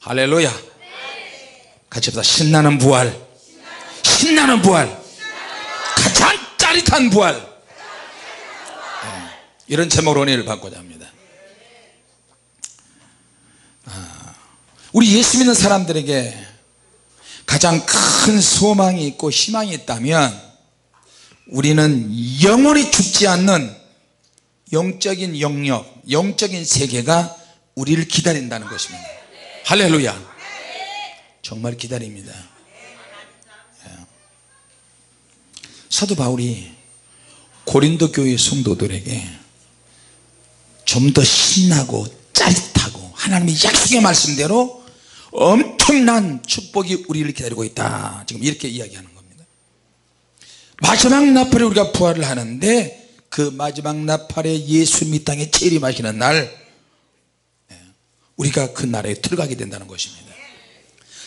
할렐루야. 같이 합시다. 신나는 부활. 신나는 부활. 가장 짜릿한 부활. 이런 제목으로 은혜를 받고자 합니다. 우리 예수 믿는 사람들에게 가장 큰 소망이 있고 희망이 있다면 우리는 영원히 죽지 않는 영적인 영역, 영적인 세계가 우리를 기다린다는 것입니다. 할렐루야. 정말 기다립니다. 사도 바울이 고린도 교회 성도들에게 좀 더 신나고 짜릿하고 하나님의 약속의 말씀대로 엄청난 축복이 우리를 기다리고 있다, 지금 이렇게 이야기하는 겁니다. 마지막 나팔에 우리가 부활을 하는데 그 마지막 나팔에 예수님 이 땅에 재림하시는 날 우리가 그 나라에 들어가게 된다는 것입니다.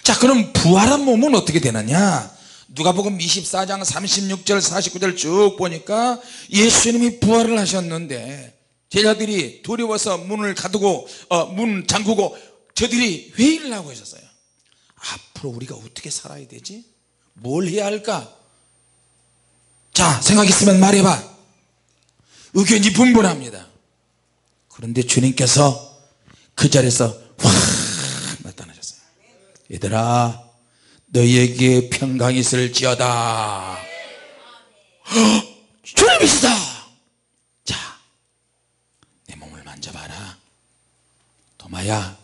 자, 그럼 부활한 몸은 어떻게 되느냐? 누가복음 24장 36절 49절 쭉 보니까 예수님이 부활을 하셨는데 제자들이 두려워서 문을 가두고 문 잠그고 저들이 회의를 하고 있었어요. 앞으로 우리가 어떻게 살아야 되지? 뭘 해야 할까? 자, 생각 있으면 말해봐. 의견이 분분합니다. 그런데 주님께서 그 자리에서 확 나타나셨어요. 얘들아, 너희에게 평강이 있을지어다. 주님이시다. 자, 내 몸을 만져봐라. 도마야,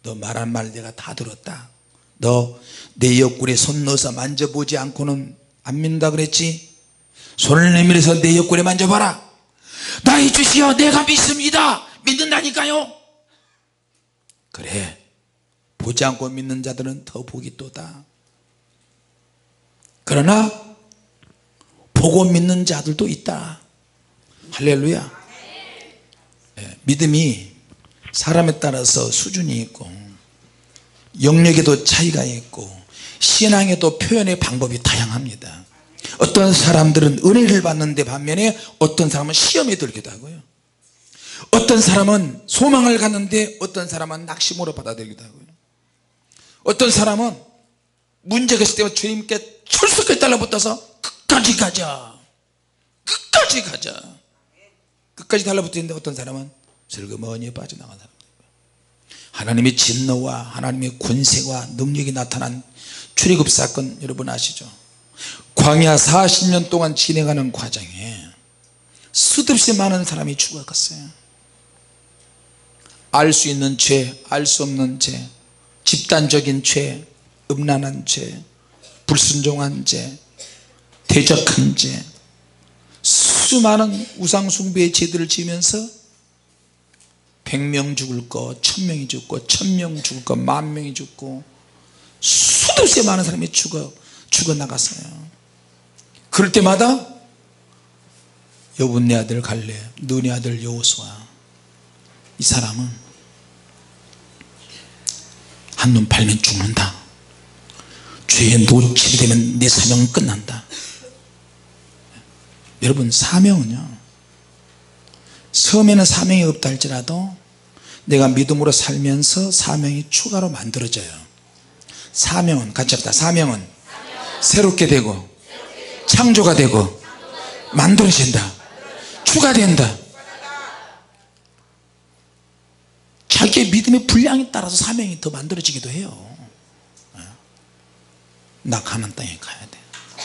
너 말한 말 내가 다 들었다. 너 내 옆구리에 손 넣어서 만져보지 않고는 안 믿는다 그랬지? 손을 내밀어서 내 옆구리에 만져봐라. 나의 주시여, 내가 믿습니다. 믿는다니까요. 그래, 보지 않고 믿는 자들은 더 복이 또다. 그러나 보고 믿는 자들도 있다. 할렐루야. 믿음이 사람에 따라서 수준이 있고 영역에도 차이가 있고 신앙에도 표현의 방법이 다양합니다. 어떤 사람들은 은혜를 받는데 반면에 어떤 사람은 시험에 들기도 하고요. 어떤 사람은 소망을 갖는데 어떤 사람은 낙심으로 받아들이기도 하고요. 어떤 사람은 문제가 있을 때 주님께 철석하게 달라붙어서 끝까지 가자, 끝까지 가자, 끝까지 달라붙었는데 어떤 사람은 슬그머니 빠져나간 사람. 하나님의 진노와 하나님의 권세와 능력이 나타난 출애굽 사건 여러분 아시죠? 광야 40년 동안 진행하는 과정에 수없이 많은 사람이 죽어갔어요. 알 수 있는 죄, 알 수 없는 죄, 집단적인 죄, 음란한 죄, 불순종한 죄, 대적한 죄, 수많은 우상숭배의 죄들을 지으면서 100명 죽을 거 1000명이 죽고 1000명 죽을 거 10,000명이 죽고 수없이 많은 사람이 죽어나갔어요. 그럴 때마다 여분네 아들 갈렙, 너네 아들 여호수아, 이 사람은 한눈 팔면 죽는다. 죄에 노출이 되면 내 사명은 끝난다. 여러분, 사명은요, 처음에는 사명이 없다 할지라도 내가 믿음으로 살면서 사명이 추가로 만들어져요. 사명은, 같이 합시다. 사명은 새롭게 되고 창조가 되고 만들어진다, 추가된다. 자기의 믿음의 분량에 따라서 사명이 더 만들어지기도 해요. 나 가나안 땅에 가야 돼.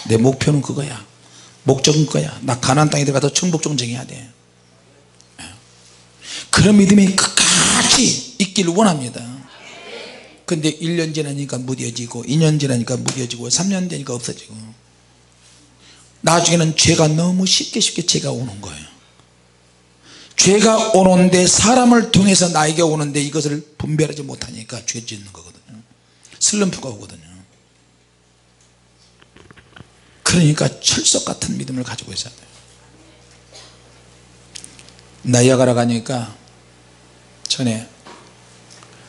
내 목표는 그거야. 목적은 그거야. 나 가나안 땅에 들어가서 천국 정정해야 돼. 그런 믿음이 끝까지 있기를 원합니다. 근데 1년 지나니까 무뎌지고 2년 지나니까 무뎌지고 3년 되니까 없어지고 나중에는 죄가 너무 쉽게 죄가 오는 거예요. 죄가 오는데 사람을 통해서 나에게 오는데 이것을 분별하지 못하니까 죄 짓는 거거든요. 슬럼프가 오거든요. 그러니까 철석 같은 믿음을 가지고 있어야 돼요. 나이아가라 가니까, 전에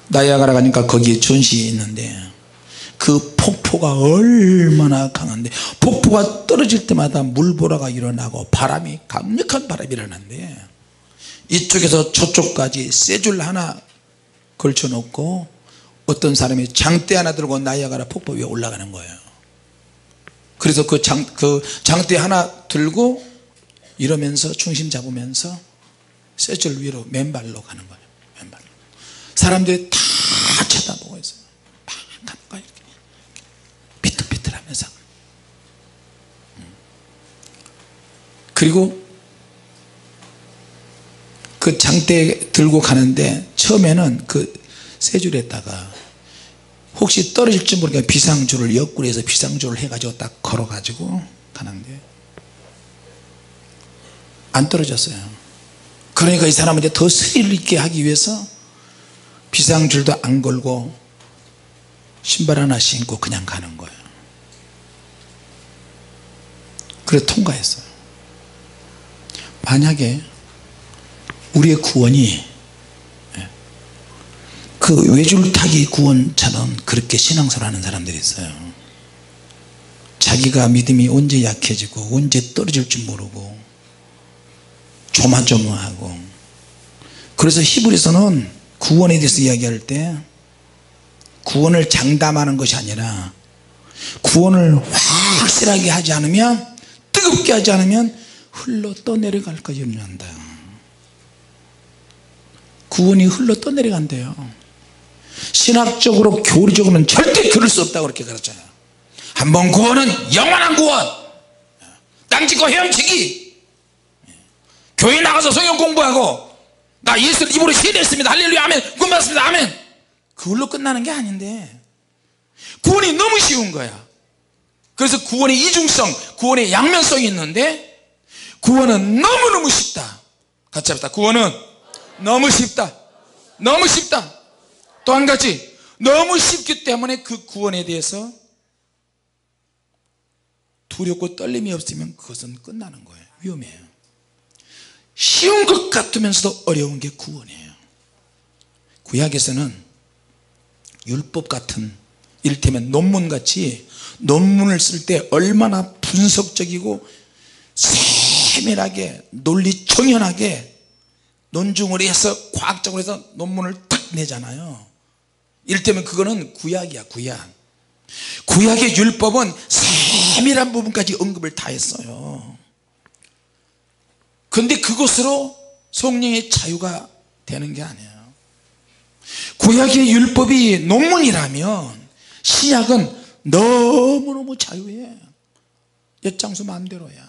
나이아가라 가니까 거기에 전시에 있는데 그 폭포가 얼마나 강한데, 폭포가 떨어질 때마다 물보라가 일어나고 바람이, 강력한 바람이 일어나는데 이쪽에서 저쪽까지 쇠줄 하나 걸쳐 놓고 어떤 사람이 장대 하나 들고 나이아가라 폭포 위에 올라가는 거예요. 그래서 그 장대 하나 들고 이러면서 중심 잡으면서 셋줄 위로 맨발로 가는 거예요. 맨발로. 사람들이 다 쳐다보고 있어요. 막 가는 거예요. 이렇게 비틀비틀하면서. 그리고 그 장대 들고 가는데 처음에는 그 세 줄에다가 혹시 떨어질지 모르니까 비상줄을 옆구리에서 비상줄을 해가지고 딱 걸어가지고 가는데 안 떨어졌어요. 그러니까 이 사람은 이제 더 스릴 있게 하기 위해서 비상줄도 안 걸고 신발 하나 신고 그냥 가는 거예요. 그래서 통과했어요. 만약에 우리의 구원이 그 외줄타기 구원처럼 그렇게 신앙생활 하는 사람들이 있어요. 자기가 믿음이 언제 약해지고 언제 떨어질 줄 모르고 조마조마하고. 그래서 히브리서는 구원에 대해서 이야기할 때 구원을 장담하는 것이 아니라 구원을 확실하게 하지 않으면, 뜨겁게 하지 않으면 흘러 떠내려갈 것이 없는다. 구원이 흘러 떠내려간대요. 신학적으로 교리적으로는 절대 그럴 수 없다고 그렇게 가르쳐요. 한번 구원은 영원한 구원, 땅 짓고 헤엄치기, 교회 나가서 성경 공부하고 나 예수를 입으로 시인했습니다 할렐루야 아멘 구원받았습니다 아멘, 그걸로 끝나는 게 아닌데 구원이 너무 쉬운 거야. 그래서 구원의 이중성, 구원의 양면성이 있는데 구원은 너무너무 쉽다. 같이 합시다. 구원은 너무 쉽다. 너무 쉽다. 또 한 가지, 너무 쉽기 때문에 그 구원에 대해서 두렵고 떨림이 없으면 그것은 끝나는 거예요. 위험해요. 쉬운 것 같으면서도 어려운 게 구원이에요. 구약에서는 율법 같은, 이를테면 논문같이 논문을 쓸 때 얼마나 분석적이고 세밀하게 논리정연하게 논증을 해서 과학적으로 해서 논문을 딱 내잖아요. 이를테면 그거는 구약이야. 구약의 율법은 세밀한 부분까지 언급을 다 했어요. 그런데 그것으로 성령의 자유가 되는 게 아니에요. 구약의 율법이 논문이라면 신약은 너무너무 자유해. 엿장수 마음대로야.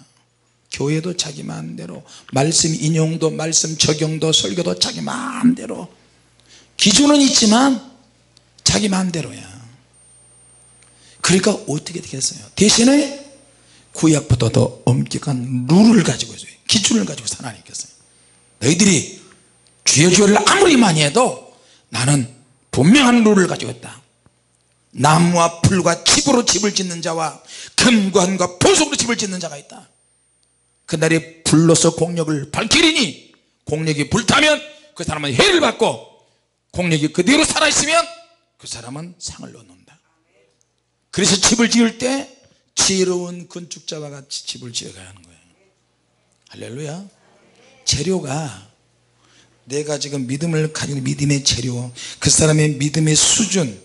교회도 자기 마음대로, 말씀 인용도 말씀 적용도 설교도 자기 마음대로, 기준은 있지만 자기 마음대로야. 그러니까 어떻게 되겠어요? 대신에 구약보다 더 엄격한 룰을 가지고 있어요. 기준을 가지고 하나님께서 너희들이 주여 주여를 아무리 많이 해도 나는 분명한 룰을 가지고 있다. 나무와 풀과 칩으로 집을 짓는 자와 금관과 보석으로 집을 짓는 자가 있다. 그날에 불로서 공력을 밝히리니 공력이 불타면 그 사람은 해를 받고 공력이 그대로 살아있으면 그 사람은 상을 얻는다. 그래서 집을 지을 때 지혜로운 건축자와 같이 집을 지어가야 하는 거예요. 할렐루야. 재료가 내가 지금 믿음을 가진 믿음의 재료, 그 사람의 믿음의 수준,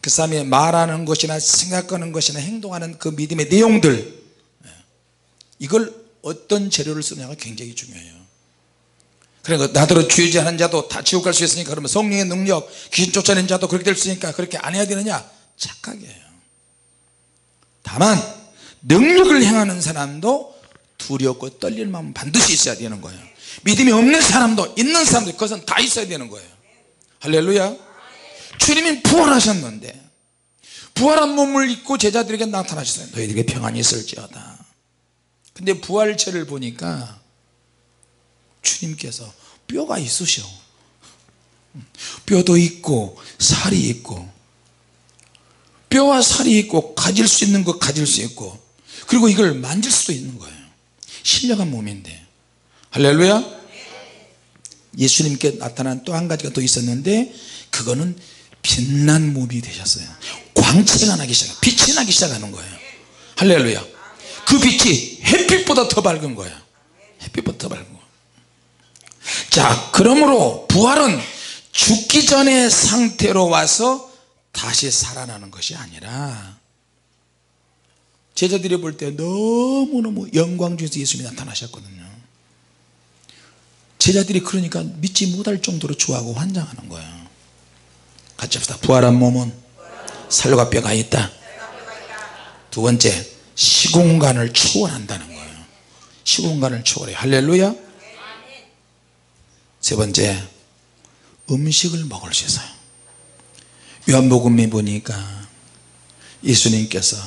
그 사람이 말하는 것이나 생각하는 것이나 행동하는 그 믿음의 내용들, 이걸 어떤 재료를 쓰느냐가 굉장히 중요해요. 그러니까 나더러 죄지하는 자도 다 지옥 갈 수 있으니까, 그러면 성령의 능력, 귀신 쫓아낸 자도 그렇게 될 수 있으니까 그렇게 안 해야 되느냐? 착각이에요. 다만 능력을 행하는 사람도 두렵고 떨리는 마음은 반드시 있어야 되는 거예요. 믿음이 없는 사람도 있는 사람도 그것은 다 있어야 되는 거예요. 할렐루야. 주님이 부활하셨는데 부활한 몸을 입고 제자들에게 나타나셨어요. 너희들에게 평안이 있을지어다. 근데 부활체를 보니까 주님께서 뼈가 있으셔. 뼈도 있고 살이 있고, 뼈와 살이 있고 가질 수 있는 거 가질 수 있고, 그리고 이걸 만질 수도 있는 거예요. 신령한 몸인데. 할렐루야. 예수님께 나타난 또 한 가지가 또 있었는데, 그거는 빛난 몸이 되셨어요. 광채가 나기 시작, 빛이 나기 시작하는 거예요. 할렐루야. 그 빛이 햇빛보다 더 밝은 거예요. 햇빛보다 더 밝은 거예요. 자, 그러므로 부활은 죽기 전의 상태로 와서 다시 살아나는 것이 아니라 제자들이 볼 때 너무너무 영광 중에서 예수님이 나타나셨거든요. 제자들이 그러니까 믿지 못할 정도로 좋아하고 환장하는 거예요. 같이 합시다. 부활한 몸은 살과 뼈가 있다. 두 번째, 시공간을 초월한다는 거예요. 시공간을 초월해. 할렐루야. 세 번째, 음식을 먹을 수 있어요. 요한복음에 보니까 예수님께서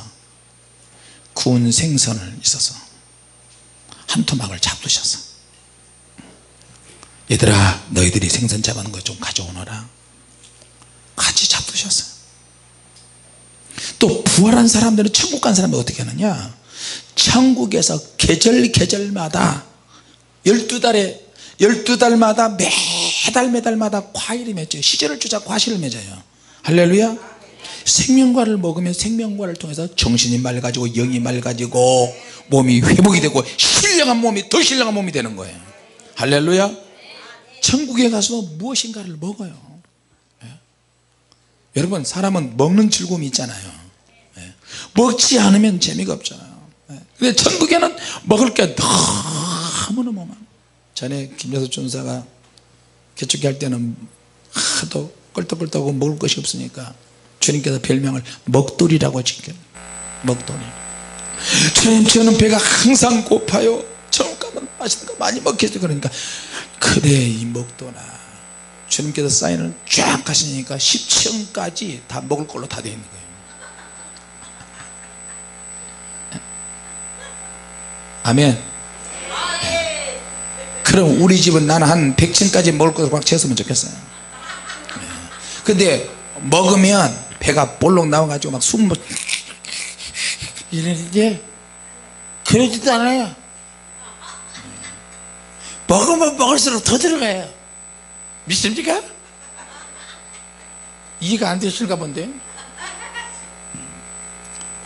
구운 생선을 있어서 한 토막을 잡수셔서 얘들아 너희들이 생선 잡은 거 좀 가져오너라 같이 잡수셨어요. 또 부활한 사람들은 천국 간 사람은 어떻게 하느냐, 천국에서 계절마다 12달마다 매달마다 과일이 맺어요. 시절을 쫓아 과실을 맺어요. 할렐루야. 생명과를 먹으면 생명과를 통해서 정신이 맑아지고 영이 맑아지고 몸이 회복이 되고 신령한 몸이 더 신령한 몸이 되는 거예요. 할렐루야. 천국에 가서 무엇인가를 먹어요. 예? 여러분 사람은 먹는 즐거움이 있잖아요. 예? 먹지 않으면 재미가 없잖아요. 예? 근데 천국에는 먹을 게 너무너무 많아요. 전에 김여수 전사가 개척기 할 때는 하도 껄떡껄떡하고 먹을 것이 없으니까 주님께서 별명을 먹돌이라고 지켰어요. 먹돌이. 주님 저는 배가 항상 고파요. 천국 가면 맛있는 거 많이 먹겠죠. 그러니까 그래 이 먹도나. 주님께서 사인을 쫙 하시니까 10층까지 다 먹을 걸로 다 되어 있는 거예요. 아멘. 그럼 우리 집은 나는 한 100층까지 먹을 것으로 꽉 채웠으면 좋겠어요. 근데 먹으면 배가 볼록 나와가지고 막 숨 이러는데 그러지도 않아요. 먹으면 먹을수록 더 들어가요. 믿습니까? 이해가 안 되실까 본데.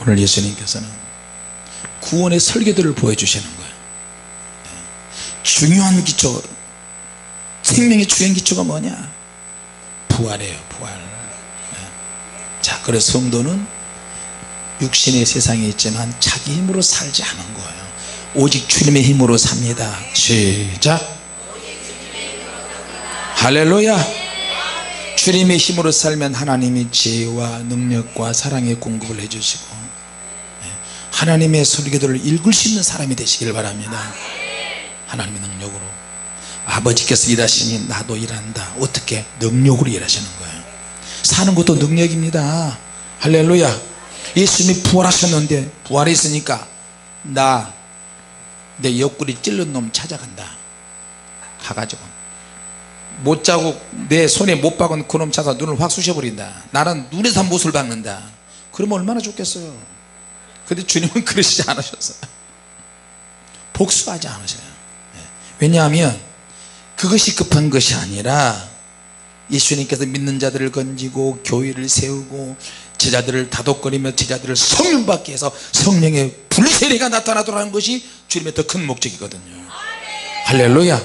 오늘 예수님께서는 구원의 설계도를 보여주시는 거예요. 중요한 기초, 생명의 주행 기초가 뭐냐? 부활이에요. 부활. 자, 그래서 성도는 육신의 세상에 있지만 자기 힘으로 살지 않은 거예요. 오직 주님의 힘으로 삽니다. 시작. 할렐루야. 주님의 힘으로 살면 하나님이 지혜와 능력과 사랑의 공급을 해주시고 하나님의 설계도를 읽을 수 있는 사람이 되시길 바랍니다. 하나님의 능력으로. 아버지께서 일하시니 나도 일한다. 어떻게? 능력으로 일하시는 거예요. 사는 것도 능력입니다. 할렐루야. 예수님이 부활하셨는데 부활했으니까 나 내 옆구리 찔른 놈 찾아간다. 가가지고 못 자고 내 손에 못 박은 그놈 찾아 눈을 확 쑤셔버린다. 나는 눈에서 못을 박는다. 그러면 얼마나 좋겠어요. 근데 주님은 그러시지 않으셨어요. 복수하지 않으셔요. 왜냐하면 그것이 급한 것이 아니라 예수님께서 믿는 자들을 건지고 교회를 세우고 제자들을 다독거리며 제자들을 성령 받게 해서 성령의 불세례가 나타나도록 하는 것이 주님의 더 큰 목적이거든요. 할렐루야.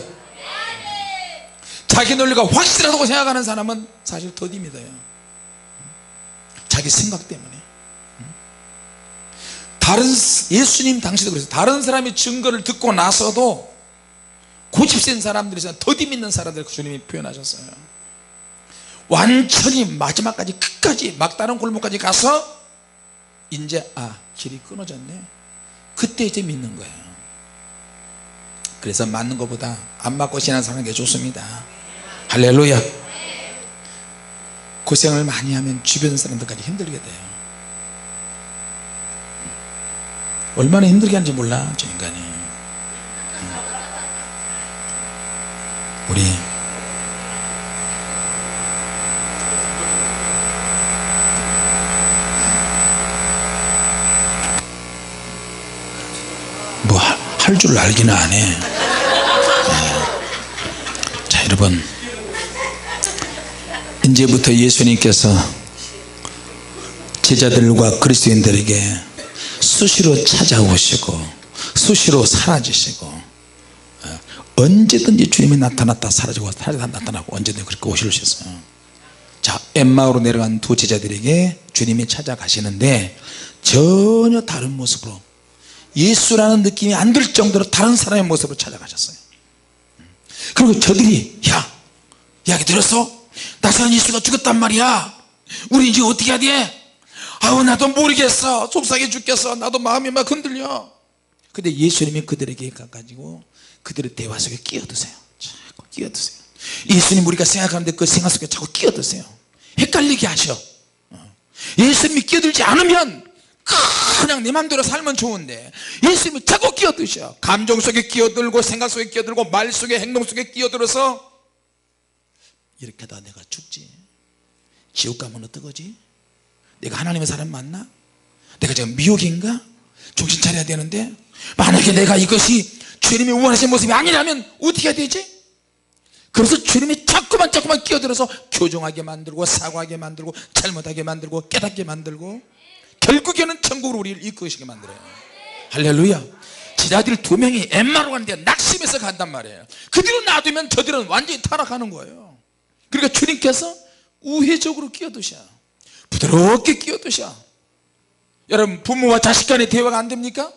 자기 논리가 확실하다고 생각하는 사람은 사실 더디 믿어요. 자기 생각 때문에. 다른 예수님 당시도 그랬어요. 다른 사람의 증거를 듣고 나서도 고집센 사람들이 있어요. 더디 믿는 사람들 주님이 표현하셨어요. 완전히 마지막까지 끝까지 막다른 골목까지 가서 이제 길이 끊어졌네. 그때 이제 믿는 거예요. 그래서 맞는 것보다 안 맞고 신앙생활하는 게 좋습니다. 할렐루야. 고생을 많이 하면 주변 사람들까지 힘들게 돼요. 얼마나 힘들게 하는지 몰라 저 인간이. 우리 뭐 할 줄 알기는 안 해. 자 여러분, 이제부터 예수님께서 제자들과 그리스도인들에게 수시로 찾아오시고 수시로 사라지시고 언제든지 주님이 나타났다 사라지고 나타나고 언제든지 그렇게 오실 수 있어요. 자, 엠마오로 내려간 두 제자들에게 주님이 찾아가시는데 전혀 다른 모습으로, 예수라는 느낌이 안 들 정도로 다른 사람의 모습으로 찾아가셨어요. 그리고 저들이 야 이야기 들었어? 나사렛 예수가 죽었단 말이야. 우리 이제 어떻게 해야 돼? 아우 나도 모르겠어. 속상해 죽겠어. 나도 마음이 막 흔들려. 근데 예수님이 그들에게 가가지고 그들의 대화 속에 끼어드세요. 자꾸 끼어드세요. 예수님 우리가 생각하는데 그 생각 속에 자꾸 끼어드세요. 헷갈리게 하셔. 예수님이 끼어들지 않으면 그냥 내 맘대로 살면 좋은데 예수님이 자꾸 끼어드셔. 감정 속에 끼어들고 생각 속에 끼어들고 말 속에 행동 속에 끼어들어서 이렇게 하다 내가 죽지, 지옥 가면 어떡하지, 내가 하나님의 사람 맞나, 내가 지금 미혹인가, 정신 차려야 되는데 만약에 내가 이것이 주님이 원하시는 모습이 아니라면 어떻게 해야 되지? 그래서 주님이 자꾸만 끼어들어서 교정하게 만들고 사과하게 만들고 잘못하게 만들고 깨닫게 만들고 결국에는 천국으로 우리를 이끄시게 만들어요. 할렐루야. 제자들 두 명이 엠마로 가는데 낙심해서 간단 말이에요. 그대로 놔두면 저들은 완전히 타락하는 거예요. 그러니까 주님께서 우회적으로 끼어드셔. 부드럽게 끼어드셔. 여러분 부모와 자식 간의 대화가 안 됩니까?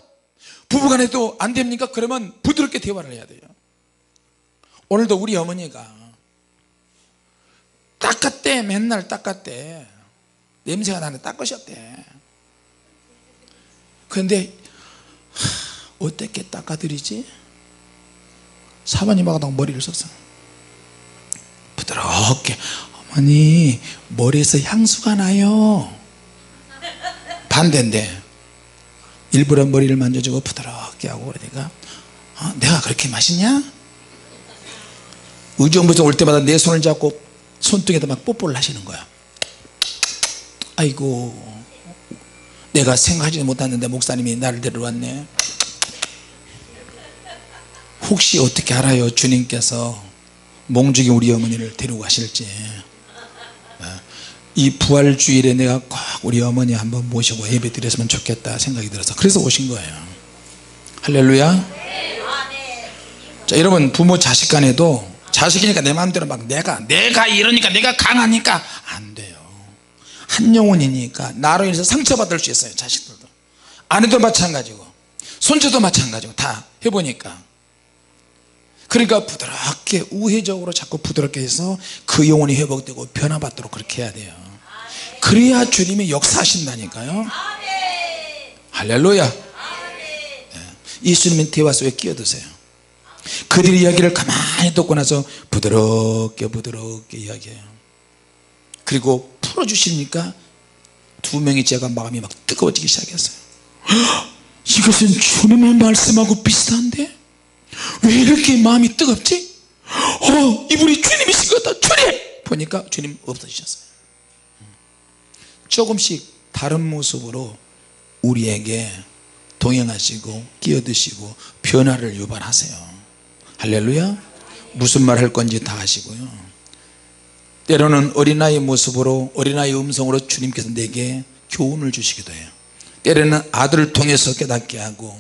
부부 간에도 안 됩니까? 그러면 부드럽게 대화를 해야 돼요. 오늘도 우리 어머니가 닦았대. 맨날 닦았대. 냄새가 나는데 닦으셨대. 그런데 어떻게 닦아드리지? 사모님하고 머리를 썼어. 부드럽게. 어머니 머리에서 향수가 나요. 반대인데 일부러 머리를 만져주고 부드럽게 하고 그러니까 내가 그렇게 맛있냐? 의정부에서 올 때마다 내 손을 잡고 손등에다 막 뽀뽀를 하시는 거야. 아이고 내가 생각하지 못했는데 목사님이 나를 데려왔네. 혹시 어떻게 알아요? 주님께서 몽죽이 우리 어머니를 데리고 가실지. 이 부활주일에 내가 꼭 우리 어머니 한번 모시고 예배 드렸으면 좋겠다 생각이 들어서 그래서 오신 거예요. 할렐루야. 자, 여러분 부모 자식 간에도 자식이니까 내 마음대로 막 내가 이러니까 내가 강하니까 안 돼요. 한 영혼이니까 나로 인해서 상처받을 수 있어요. 자식들도 아내도 마찬가지고 손주도 마찬가지고 다 해보니까. 그러니까 부드럽게 우회적으로 자꾸 부드럽게 해서 그 영혼이 회복되고 변화받도록 그렇게 해야 돼요. 그래야 주님이 역사하신다니까요. 할렐루야. 예수님은 대화 속에 끼어드세요. 그들의 이야기를 가만히 듣고 나서 부드럽게 이야기해요. 그리고 풀어주시니까 두 명의 제가 마음이 막 뜨거워지기 시작했어요. 이것은 주님의 말씀하고 비슷한데 왜 이렇게 마음이 뜨겁지? 이분이 주님이신 것 같다. 주님! 보니까 주님 없어지셨어요. 조금씩 다른 모습으로 우리에게 동행하시고 끼어드시고 변화를 유발하세요. 할렐루야. 무슨 말 할 건지 다 하시고요. 때로는 어린아이의 모습으로 어린아이의 음성으로 주님께서 내게 교훈을 주시기도 해요. 때로는 아들을 통해서 깨닫게 하고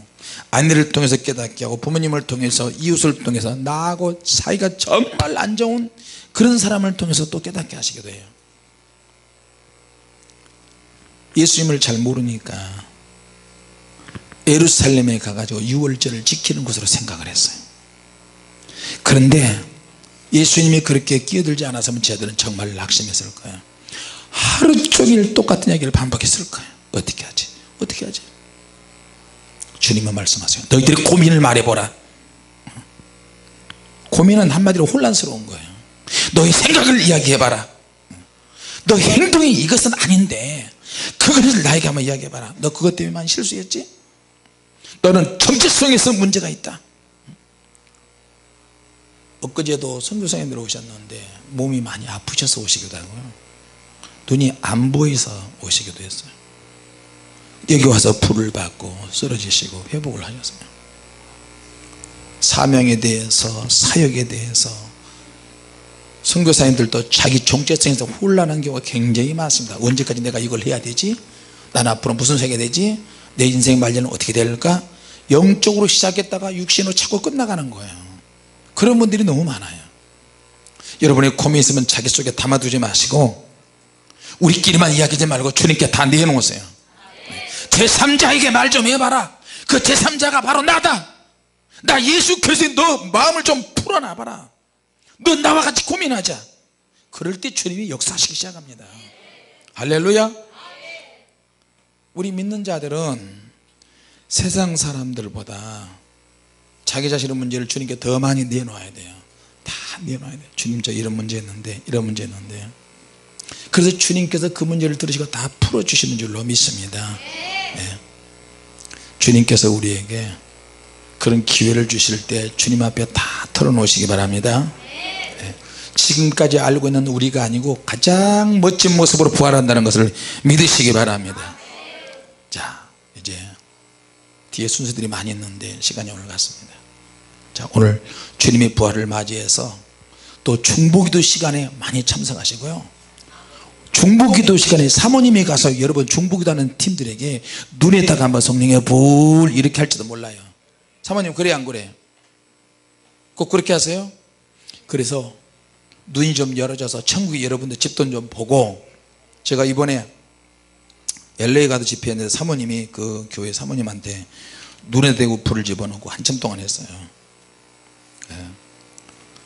아내를 통해서 깨닫게 하고 부모님을 통해서 이웃을 통해서 나하고 사이가 정말 안 좋은 그런 사람을 통해서 또 깨닫게 하시기도 해요. 예수님을 잘 모르니까 예루살렘에 가가지고 유월절을 지키는 것으로 생각을 했어요. 그런데 예수님이 그렇게 끼어들지 않았으면 쟤들은 정말 낙심했을 거예요. 하루 종일 똑같은 얘기를 반복했을 거예요. 어떻게 하지? 어떻게 하지? 주님은 말씀하세요. 너희들이 고민을 말해보라. 고민은 한마디로 혼란스러운 거예요. 너희 생각을 이야기해봐라. 너 행동이 이것은 아닌데 그것을 나에게 한번 이야기해봐라. 너 그것 때문에만 실수했지? 너는 정체성에서 문제가 있다. 엊그제도 선교사님들 오셨는데 몸이 많이 아프셔서 오시기도 하고요. 눈이 안 보여서 오시기도 했어요. 여기 와서 불을 받고 쓰러지시고 회복을 하셨어요. 사명에 대해서 사역에 대해서 선교사님들도 자기 정체성에서 혼란한 경우가 굉장히 많습니다. 언제까지 내가 이걸 해야 되지? 난 앞으로 무슨 세계가 되지? 내 인생 말년은 어떻게 될까? 영적으로 시작했다가 육신으로 자꾸 끝나가는 거예요. 그런 분들이 너무 많아요. 여러분의 고민 있으면 자기 속에 담아두지 마시고 우리끼리만 이야기하지 말고 주님께 다 내놓으세요. 제3자에게 말 좀 해봐라. 그 제3자가 바로 나다. 나 예수 그리스도에 너 마음을 좀 풀어놔봐라. 너 나와 같이 고민하자. 그럴 때 주님이 역사하시기 시작합니다. 할렐루야. 우리 믿는 자들은 세상 사람들보다 자기 자신의 문제를 주님께 더 많이 내놓아야 돼요. 다 내놓아야 돼요. 주님 저 이런 문제 있는데 이런 문제 있는데. 그래서 주님께서 그 문제를 들으시고 다 풀어주시는 줄로 믿습니다. 네. 주님께서 우리에게 그런 기회를 주실 때 주님 앞에 다 털어놓으시기 바랍니다. 네. 지금까지 알고 있는 우리가 아니고 가장 멋진 모습으로 부활한다는 것을 믿으시기 바랍니다. 자, 이제 뒤에 순서들이 많이 있는데 시간이 오늘 갔습니다. 자, 오늘 주님의 부활을 맞이해서 또 중보기도 시간에 많이 참석하시고요. 중보기도 시간에 사모님이 가서 여러분 중보기도 하는 팀들에게 눈에다가 한번 성령의 불 이렇게 할지도 몰라요. 사모님 그래 안 그래? 꼭 그렇게 하세요. 그래서 눈이 좀 열어져서 천국에 여러분들 집도 좀 보고. 제가 이번에 LA 가도 집회했는데 사모님이 그 교회 사모님한테 눈에 대고 불을 집어넣고 한참 동안 했어요. 네.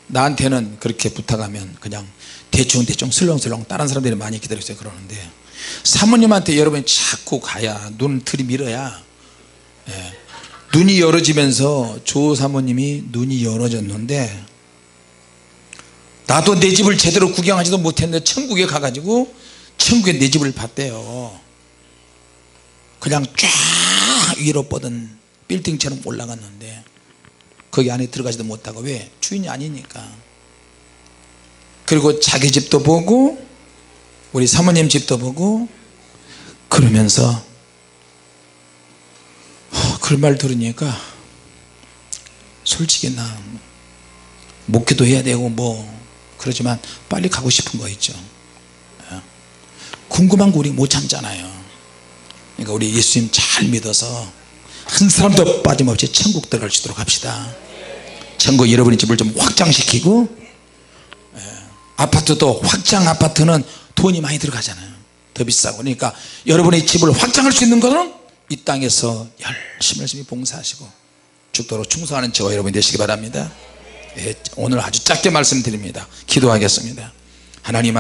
나한테는 그렇게 부탁하면 그냥 대충 슬렁슬렁 다른 사람들이 많이 기다렸어요 그러는데 사모님한테 여러분이 자꾸 가야 눈을 들이밀어야 예, 눈이 열어지면서 조 사모님이 눈이 열어졌는데 나도 내 집을 제대로 구경하지도 못했는데 천국에 가가지고 천국에 내 집을 봤대요. 그냥 쫙 위로 뻗은 빌딩처럼 올라갔는데 거기 안에 들어가지도 못하고. 왜? 주인이 아니니까. 그리고 자기 집도 보고 우리 사모님 집도 보고 그러면서 그런 말 들으니까 솔직히 나 목회도 해야 되고 뭐 그러지만 빨리 가고 싶은 거 있죠. 궁금한 거 우리 못 참잖아요. 그러니까 우리 예수님 잘 믿어서 한 사람도 빠짐없이 천국 들어갈 수 있도록 합시다. 천국 여러분의 집을 좀 확장시키고, 아파트도 확장 아파트는 돈이 많이 들어가잖아요. 더 비싸고. 그러니까 여러분의 집을 확장할 수 있는 것은 이 땅에서 열심히 봉사하시고 죽도록 충성하는 저와 여러분이 되시기 바랍니다. 오늘 아주 짧게 말씀드립니다. 기도하겠습니다. 하나님